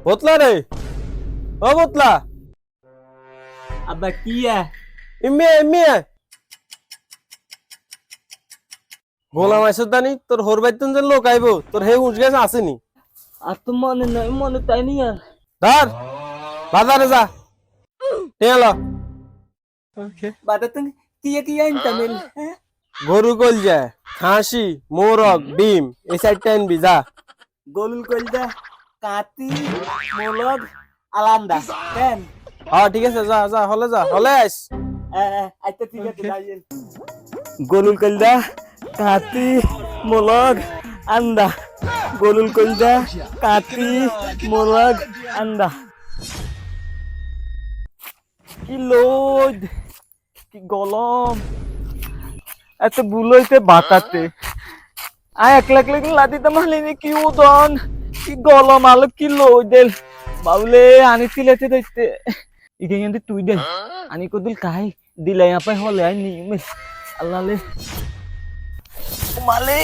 Botola রে, ও Botola, আব্বা কি ইম্মিয়া গোলাম আইসদানি তোর হোর বাইতুন যে লোক আইবো তোর হে উঠ গেছে আসেনি। আর তো মনে নাই, মনে তাই নি আর। ধর বাজারে যা নিয়ে এলো। বাদা তুমি কি আনতামেল হ্যাঁ? গরু কলজা, খাসি, মোরগ, ডিম এই সাইডটা আনবি যা। গলুল কলদা, কাতি, মোলগ, আলান্দা কেন? ঠিক আছে যা যা হলে যা হলে আইস। আচ্ছা ঠিক আছে যাইয়েন। গলুল কলদা, কাতি, মোলগ, আন্দা। গলুল কলদা, কাতি, মোলগ, আন্দা। কি লোদ, কি গলম, এত ভুল হইতে বাতাতে আয় একলা একলা লাদিতে মালিনি কি উদন কি গলম আলো কি লোদেল বাউলে আনি তিলেতে দেখতে ইগে কিন্তু তুই দে আনি কদিল কাই দিলাই আপে হলে আই নি আল্লাহ লে মালে